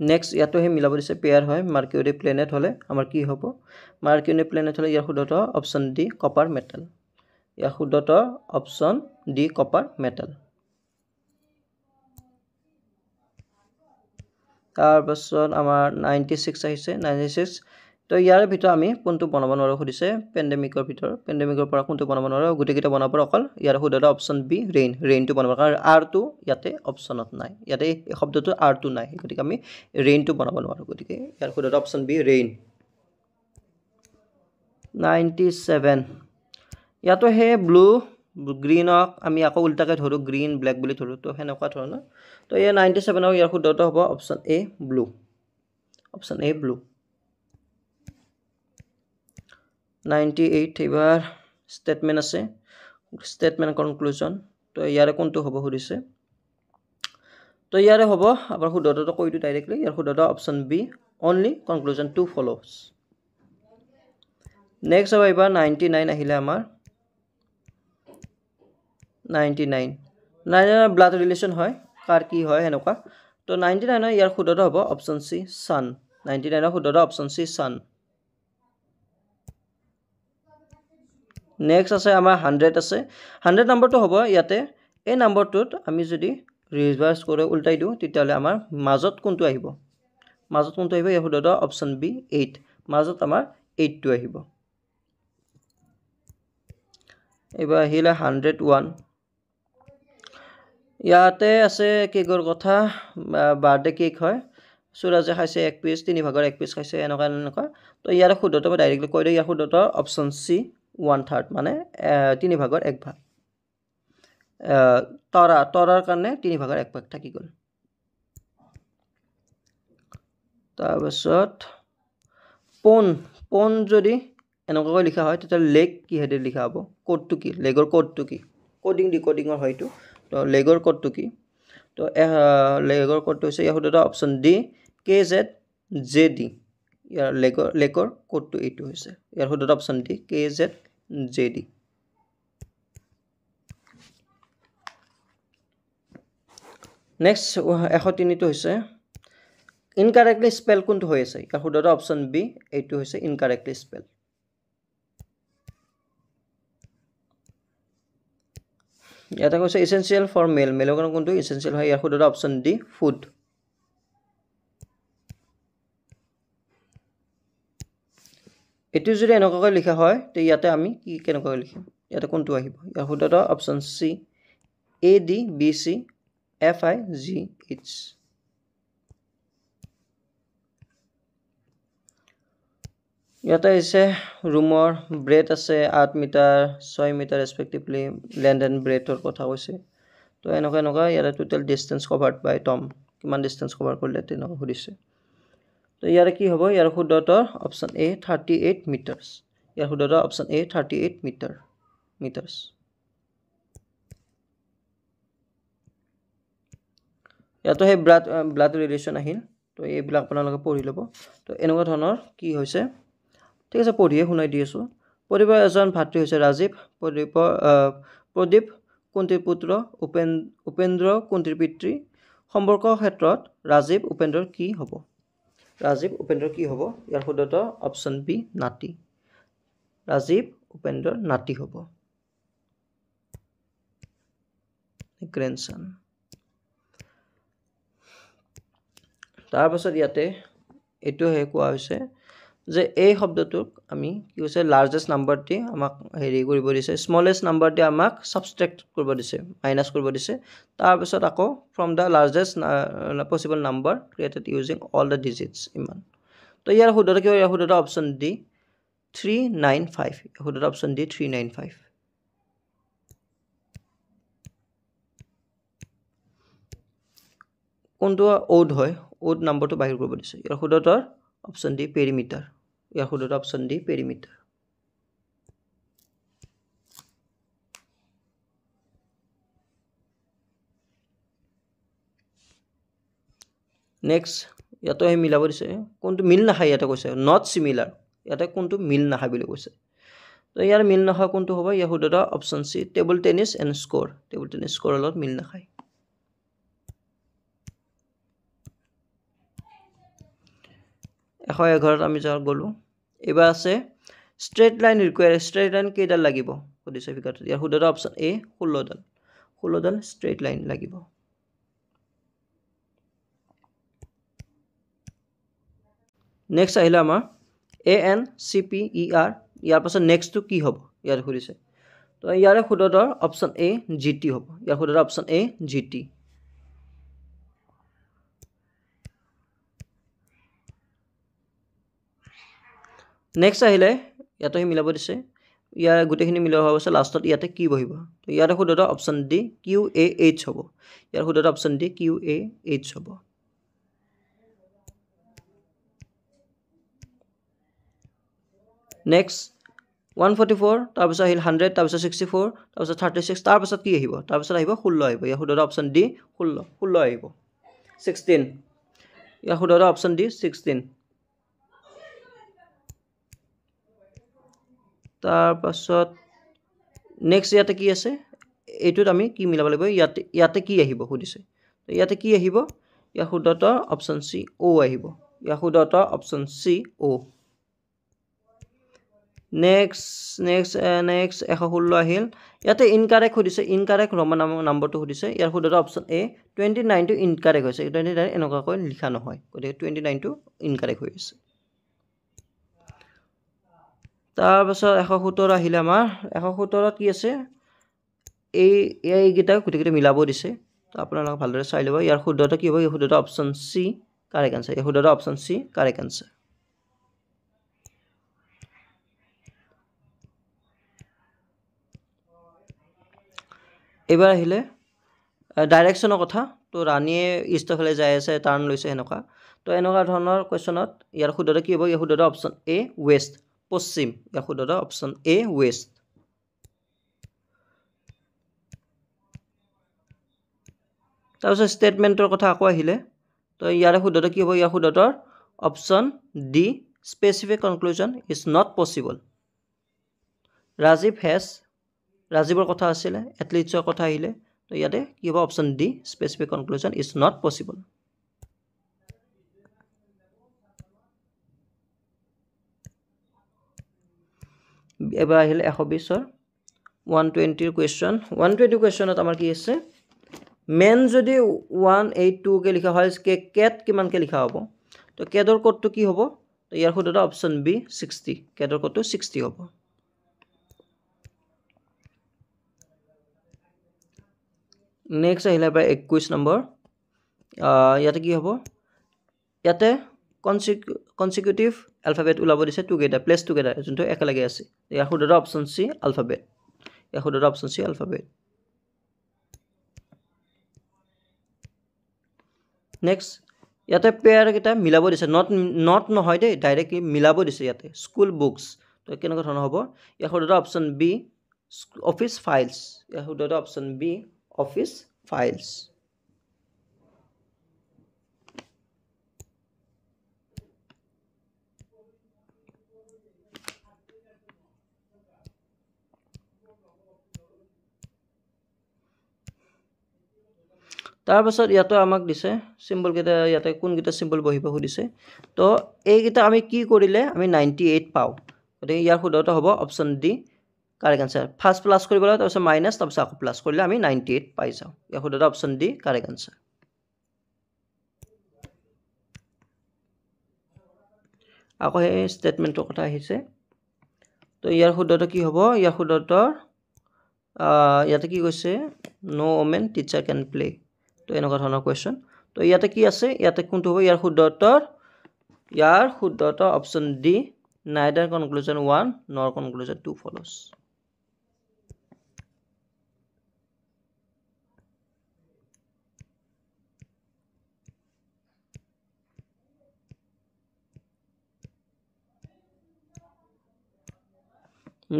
নেক্সট ইয়াতো হে মিলাব দিছে পেয়াৰ হয় মাৰ্কিউৰি প্লেনেট হলে আমাৰ কি হ'ব মাৰ্কিউৰি প্লেনেট হলে ইয়াৰ শুদ্ধটো অপশ্যন D কপাৰ মেটাল ইয়াৰ শুদ্ধটো অপশ্যন D কপাৰ মেটাল তাৰ পাছত আমাৰ 96 আহিছে 96 তো ইয়াৰ ভিতৰত আমি কোনটো বনাব নোৱাৰো খুদিছে পেন্ডেমিকৰ ভিতৰত পেন্ডেমিকৰ পৰা কোনটো বনাব নোৱাৰো গুটেকিটা বনাবৰ অকল ইয়াৰ শুদ্ধটো অপশ্যন B ৰেইনটো বনাব কাৰণ R2 ইয়াতে অপশ্যনত নাই ইয়াতে এই শব্দটো R2 নাই গতিকে আমি ৰেইনটো বনাব নোৱাৰো গতিকে ইয়াৰ শুদ্ধটো অপশ্যন B ৰেইন 97 ইয়াতো হে ব্লু গ্ৰীণক আমি আকৌ উল্টাকৈ ধৰোঁ গ্ৰীণ ব্লেক বুলি ধৰোঁ তো সেনেকুৱা ধৰণৰ তো ইয়াৰ 97 ইয়াৰ শুদ্ধটো হ'ব option A blue option A blue 98 এবাৰ ষ্টেটমেণ্ট আছে ষ্টেটমেণ্ট কনক্লুজন তো ইয়াৰে কোনটো হ'ব সুধিছে তো ইয়াৰে হ'ব আপোনাৰ শুদ্ধটো কৈ দিওঁ ডাইৰেক্টলি ইয়াৰ শুদ্ধটো option B only conclusion two follows next হ'ব এবাৰ 99 আহিলে আমাৰ 99 ব্লাড ৰিলেশ্যন হয় কাৰ কি হয় সেনেকুৱা তো 99 ইয়াৰ শুদ্ধটো হ'ব অপশ্যন চি ছান 99 শুদ্ধটো অপশ্যন চি ছান নেক্সট আছে আমাৰ 100 আছে 100 নম্বৰটো হ'ব ইয়াতে এই নম্বৰটোত আমি যদি ৰিভাৰ্স কৰি উল্টাই দিওঁ তেতিয়াহ'লে আমাৰ মাজত কোনটো আহিব ইয়াৰ শুদ্ধটো অপশ্যন বি 8 মাজত আমাৰ 8টো আহিব এবাৰ আহিলে 101 ইয়াতে আছে কেকৰ কথা বাৰ্থডে কেক হয় সুৰাজে খাইছে 1 পিচ 3 ভাগৰ 1 পিচ খাইছে এনেকুৱা তো ইয়াৰ শুদ্ধটো মই ডাইৰেক্টলি কৈ দিওঁ ইয়াৰ শুদ্ধটো অপশ্যন চি 1/3 মানে 3 ভাগৰ 1 ভাগ তৰাৰ কাৰণে 3 ভাগৰ 1 ভাগ থাকি গ'ল তাৰপিছত পোন যদি এনেকুৱাকৈ লিখা হয় তেতিয়া লেগ কিহেৰে লিখা হ'ব কোডটো কি লেগৰ কোডটো কি কোডিঙৰ হয়তো তো লেগৰ কোডটো কি তো লেগৰ কোডটো হৈছে ইয়াৰ শুদ্ধটো অপশ্যন ডি KZJD ইয়াৰ লেগৰ কোডটো এইটো হৈছে ইয়াৰ শুদ্ধটো অপশ্যন ডি KZJD নেক্সট 103টো হৈছে ইনকাৰেক্টলি স্পেল কোনটো হৈ আছে ইয়াৰ শুদ্ধটো অপশ্যন বি এইটো হৈছে ইনকাৰেক্টলি স্পেল ইয়াতে কৈছে এসেনশিয়াল ফৰ মেলৰ কাৰণে কোনটো এসেনশিয়াল হয় ইয়াৰ শুদ্ধটো অপশ্যন ডি ফুড এটো যদি এনেকুৱাকৈ লিখা হয় তে ইয়াতে আমি কি কেনেকৈ লিখিম ইয়াতে কোনটো আহিব ইয়াৰ শুদ্ধটো অপশ্যন সি ADBC FIGH ইয়াতে আছে ৰুমৰ ব্ৰেড আছে 8 মিটাৰ 6 মিটাৰ ৰেসপেক্টিভলি লেন্ড এণ্ড ব্ৰেডৰ কথা কৈছে তো এনেকুৱা ইয়াতে টোটাল ডিসটেন্স কভাৰ্ড বাই টম কিমান ডিসটেন্স কভাৰ কৰিলে তেনেকুৱা সুধিছে তো ইয়াৰে কি হ'ব ইয়াৰ শুদ্ধটো অপশ্যন এ 38 মিটাৰছ ইয়াৰ শুদ্ধটো অপশ্যন এ 38 মিটাৰছ ইয়াতো হে ব্লাড ৰিলেশ্যন আহিল তো এইবিলাক আপোনালোকে পঢ়ি ল'ব তো এনেকুৱা ধৰণৰ কি হৈছে ঠিক আছে পঢ়িয়ে শুনাই দি আছোঁ পৰিবাৰৰ এজন ভাতৃ হৈছে ৰাজীৱ প্ৰদীপ কুন্তীৰ পুত্ৰ উপেন্দ্ৰ কুন্তীৰ পিতৃ সম্পৰ্কৰ ক্ষেত্ৰত ৰাজীৱ উপেন্দ্ৰৰ কি হ'ব ইয়াৰ শুদ্ধটো অপশ্যন বি নাতি ৰাজীৱ উপেন্দ্ৰৰ নাতি হ'ব গ্ৰেণ্ডসন তাৰপাছত ইয়াতে এইটোহে কোৱা হৈছে যে এই শব্দটোক আমি কি হৈছে লাৰ্জেষ্ট নাম্বাৰটি আমাক হেৰি কৰিব দিছে স্মলেষ্ট নাম্বাৰটি আমাক সাবট্ৰেক্ট কৰিব দিছে মাইনাস কৰিব দিছে তাৰপিছত আকৌ from the largest possible number created using all the digits ইমান তো ইয়াৰ শুদ্ধটো কি ইয়াৰ শুদ্ধটো অপশ্যন ডি 395 শুদ্ধটো অপশ্যন ডি 395 কোনটো ওড হয় ওড নাম্বাৰটো বাহিৰ কৰিব দিছে ইয়াৰ শুদ্ধটো অপশ্যন ডি পেৰিমিটাৰ ইয়াৰ শুদ্ধটো অপশ্যন ডি পেৰিমিটাৰ নেক্সট ইয়াতো হে মিলাব দিছে কোনটো মিল নাখায় ইয়াতে কৈছে নট সিমিলাৰ ইয়াতে কোনটো মিল নাখায় বুলি কৈছে তো ইয়াৰ মিল নাখায় কোনটো হ'ব ইয়াৰ শুদ্ধটো option C table tennis and score লগত মিল নাখায় 111 আমি যা গলো এবাৰ আছে straight line require straight line কেইডাল লাগিব সুধিছে ফিগাৰটো ইয়াৰ শুদ্ধটো অপশ্যন এ 16 ডাল স্ট্ৰেট লাইন লাগিব নেক্সট আহিলে আমাৰ ANCPER ইয়াৰ পাছত নেক্সটটো কি হ'ব ইয়াৰ সুধিছে তো ইয়াৰে শুদ্ধটো অপশ্যন এ GT হ'ব ইয়াৰ শুদ্ধটো অপশ্যন এ GT নেক্সট আহিলে ইয়াতে মিলাব দিছে ইয়াৰ গোটেইখিনি মিলোৱা হোৱাৰ পাছত লাষ্টত ইয়াতে কি বহিব তো ইয়াতে শুদ্ধটো অপশ্যন ডি QAH হ'ব ইয়াৰ শুদ্ধটো অপশ্যন ডি QAH হ'ব নেক্সট 144 তাৰপিছত আহিল 100 তাৰপিছত 64 তাৰপিছত 36 তাৰপিছত কি আহিব তাৰপিছত আহিব 16 আহিব ইয়াৰ শুদ্ধটো অপশ্যন ডি 16 আহিব 16 ইয়াৰ শুদ্ধটো অপশ্যন ডি 16 তাৰপাছত নেক্সট ইয়াতে কি আছে এইটোত আমি কি মিলাব লাগিব ইয়াতে কি আহিব সুধিছে ইয়াতে কি আহিব ইয়াৰ শুদ্ধটো অপশ্যন চি ও আহিব ইয়াৰ শুদ্ধটো অপশ্যন চি ও নেক্সট 116 আহিল ইয়াতে ইনকাৰেক্ট সুধিছে ইনকাৰেক্ট ৰমান নম্বৰটো সুধিছে ইয়াৰ শুদ্ধটো অপশ্যন এ 29 টো ইনকাৰেক্ট হৈছে 29 এনেকুৱাকৈ লিখা নহয় গতিকে 29 টো ইনকাৰেক্ট হৈ আছে তাৰপাছত 117 আহিলে আমাৰ 117ত কি আছে এইকেইটা গোটেইকেইটা মিলাব দিছে তো আপোনালোকে ভালদৰে চাই ল'ব ইয়াৰ শুদ্ধটো কি হ'ব এই শুদ্ধটো অপশ্যন চি কাৰেক্ট আনসাৰ এই শুদ্ধটো অপশ্যন চি কাৰেক্ট আনসাৰ এবাৰ আহিলে ডাইৰেকশ্যনৰ কথা তো ৰাণীয়ে ইষ্টৰ ফালে যাই আছে টাৰ্ণ লৈছে এনেকুৱা তো এনেকুৱা ধৰণৰ কোৱেশ্যনত ইয়াৰ শুদ্ধটো কি হ'ব ইয়াৰ শুদ্ধটো অপশ্যন এ ৱেষ্ট পশ্চিম ইয়াৰ শুদ্ধটো অপশ্যন এ ৱেষ্ট তাৰপিছত ষ্টেটমেণ্টৰ কথা আকৌ আহিলে তো ইয়াৰে শুদ্ধটো কি হ'ব ইয়াৰ শুদ্ধটোৰ option D specific conclusion is not possible ৰাজীৱৰ কথা আছিলে এথলিটছৰ কথা আহিলে তো ইয়াতে কি হ'ব option D specific conclusion is not possible এবাৰ আহিলে 120ৰ 120 কুৱেশ্যন 120 কুৱেশ্যনত আমাৰ কি আছে মেন যদি 182 কে লিখা হয় কেট কিমানকে লিখা হ'ব তো কেটৰ কোডটো কি হ'ব তো ইয়াৰ শুদ্ধটো অপশ্যন বি 60 কেটৰ কোডটো 60 হ'ব নেক্সট আহিলে এবাৰ 21 নম্বৰ ইয়াতে কি হ'ব ইয়াতে কনচিকিউটিভ এলফাবেট ওলাব দিছে টুগেডাৰ প্লেছ টুগেডাৰ যোনটো একেলগে আছে ইয়াৰ শুদ্ধটো অপশ্যন চি এলফাবেট ইয়াৰ শুদ্ধটো অপশ্যন চি এলফাবেট নেক্সট ইয়াতে পেয়াৰ কেইটা মিলাব দিছে নট নহয় দেই ডাইৰেক্টলি মিলাব দিছে ইয়াতে স্কুল বুকছ তো কেনেকুৱা ধৰণৰ হ'ব ইয়াৰ শুদ্ধটো অপশ্যন বি অফিচ ফাইলছ ইয়াৰ শুদ্ধটো অপশ্যন বি অফিচ ফাইলছ তাৰপাছত ইয়াতে আমাক দিছে চিম্বল কেইটা ইয়াতে কোনকেইটা চিম্বল বহিব সুধিছে তো এইকেইটা আমি কি কৰিলে আমি 98 পাওঁ গতিকে ইয়াৰ শুদ্ধটো হ'ব option D correct answer first plus কৰিব লাগে তাৰপিছত মাইনাছ তাৰপিছত আকৌ প্লাছ কৰিলে আমি 98 পাই যাওঁ ইয়াৰ শুদ্ধটো অপশ্যন ডি কাৰেক্ট আনসাৰ আকৌ এই ষ্টেটমেণ্টৰ কথা আহিছে তো ইয়াৰ শুদ্ধটো কি হ'ব ইয়াৰ শুদ্ধটোৰ ইয়াতে কি কৈছে নো ওমেন টিচাৰ কেন প্লে তো এনেকুৱা ধৰণৰ কুৱেশ্যন তো ইয়াতে কি আছে ইয়াতে কোনটো হ'ব ইয়াৰ শুদ্ধটো অপশ্যন ডি নাইডাৰ কনক্লুজন 1 নৰ কনক্লুজন 2 ফলোজ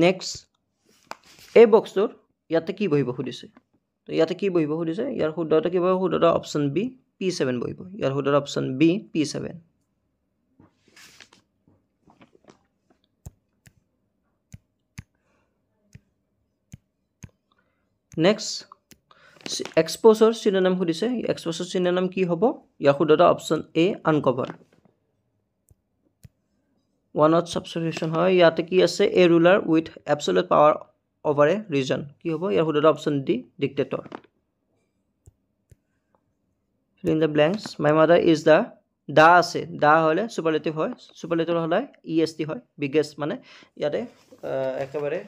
নেক্সট এই বক্সটোৰ ইয়াতে কি বহিব সুধিছে তো ইয়াতে কি বহিব সুধিছে ইয়াৰ শুদ্ধটো কি বহিব শুদ্ধটো অপশ্যন বি P7 বহিব ইয়াৰ শুদ্ধটো অপশ্যন বি P7 নেক্সট এক্সপ'জৰ চিনোনিম সুধিছে এক্সপ'জৰ চিনোনিম কি হ'ব ইয়াৰ শুদ্ধটো অপশ্যন এ আনকভাৰ ওৱানত সাবস্টিটিউশন হয় ইয়াতে কি আছে a ruler with absolute power over a region কি হ'ব ইয়াৰ শুদ্ধটো option D dictator fill in the blanks my mother is the দা আছে দা হলে সুপাৰলেটিভ হয় সুপাৰলেটিভ হলে est হয় বিগেষ্ট মানে ইয়াতে একেবাৰে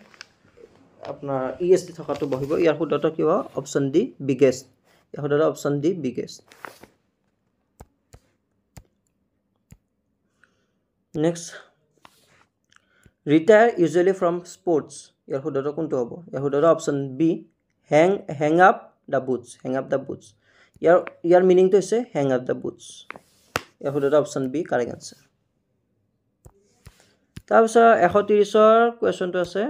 আপোনাৰ est থকাটো বহিব ইয়াৰ শুদ্ধটো কি হ'ব অপশ্যন ডি বিগেষ্ট ইয়াৰ শুদ্ধটো option D biggest next retire usually from sports ইয়াৰ শুদ্ধটো কোনটো হ'ব ইয়াৰ শুদ্ধটো option B hang up the boots ইয়াৰ মিনিংটো হৈছে হেং আপ দ্য বুটছ ইয়াৰ শুদ্ধটো অপশ্যন বি কাৰেক্ট আনচাৰ তাৰপিছত 130ৰ কুৱেশ্যনটো আছে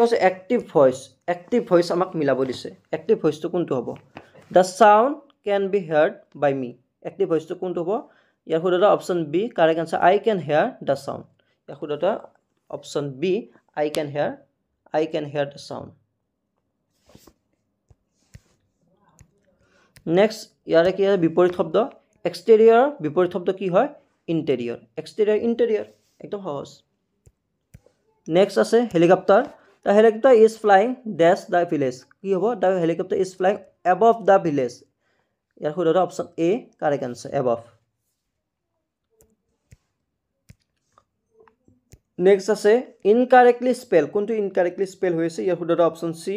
কৈছে এক্টিভ ভইচ আমাক মিলাব দিছে এক্টিভ ভইচটো কোনটো হ'ব the sound can be heard by me active ভইচটো কোনটো হ'ব ইয়াৰ শুদ্ধটো option B correct answer I can hear the sound ইয়াৰ শুদ্ধটো option B I can hear the sound next ইয়াৰে কি হয় বিপৰীত শব্দ এক্সটেৰিয়ৰ বিপৰীত শব্দ কি হয় ইণ্টেৰিয়ৰ একদম সহজ নেক্সট আছে helicopter the helicopter is flying dash the village কি হ'ব the helicopter is flying above the village ইয়াৰ শুদ্ধটো option A correct answer above next আছে ইনকাৰেক্টলি স্পেল কোনটো ইনকাৰেক্টলি স্পেল হৈছে ইয়াৰ শুদ্ধটো অপশ্যন চি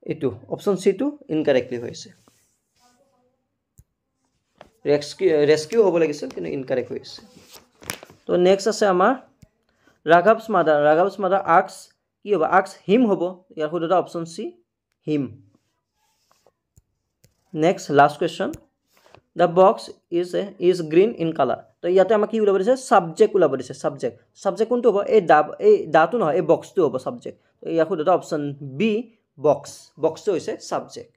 এইটো অপশ্যন চিটো ইনকাৰেক্টলি হৈছে ৰেস্কিউ হ'ব লাগিছিল কিন্তু ইনকাৰেক্ট হৈছে তো নেক্সট আছে আমাৰ ৰাঘৱছ মাদাৰ আক্স কি হ'ব আক্স হিম হ'ব ইয়াৰ শুদ্ধটো option C him next last question the box is green in colour তো ইয়াতে আমাক কি ওলাব দিছে ছাবজেক্ট ওলাব দিছে ছাবজেক্ট কোনটো হ'ব এই দাটো নহয় এই বক্সটো হ'ব ছাবজেক্ট তো ইয়াৰ শুদ্ধটো অপশ্যন বি বক্সটো হৈছে ছাবজেক্ট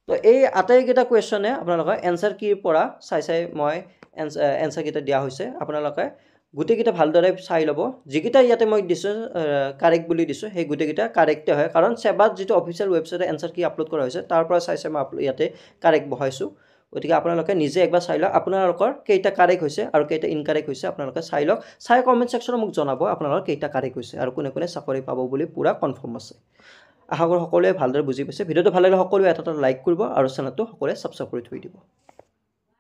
তো এই আটাইকেইটা কুৱেশ্যনে আপোনালোকৰ এনচাৰ কিৰ পৰা চাই মই এনচাৰকেইটা দিয়া হৈছে আপোনালোকে গোটেইকেইটা ভালদৰে চাই ল'ব যিকেইটা ইয়াতে মই দিছোঁ কাৰেক্ট বুলি দিছোঁ সেই গোটেইকেইটা কাৰেক্টে হয় কাৰণ সেবাত যিটো অফিচিয়েল ৱেবছাইটত এনচাৰ কি আপলোড কৰা হৈছে তাৰ পৰা চাই মই ইয়াতে কাৰেক্ট বহাইছোঁ গতিকে আপোনালোকে নিজে একবাৰ চাই লওক আপোনালোকৰ কেইটা কাৰেক্ট হৈছে আৰু কেইটা ইনকাৰেক্ট হৈছে আপোনালোকে চাই লওক চাই কমেণ্ট ছেকশ্যনত মোক জনাব আপোনালোকৰ কেইটা কাৰেক্ট হৈছে আৰু কোনে চাকৰি পাব বুলি পূৰা কনফাৰ্ম আছে আশা কৰোঁ সকলোৱে ভালদৰে বুজি পাইছে ভিডিঅ'টো ভাল লাগিলে সকলোৱে এটা লাইক কৰিব আৰু চেনেলটো সকলোৱে ছাবস্ক্ৰাইব কৰি থৈ দিব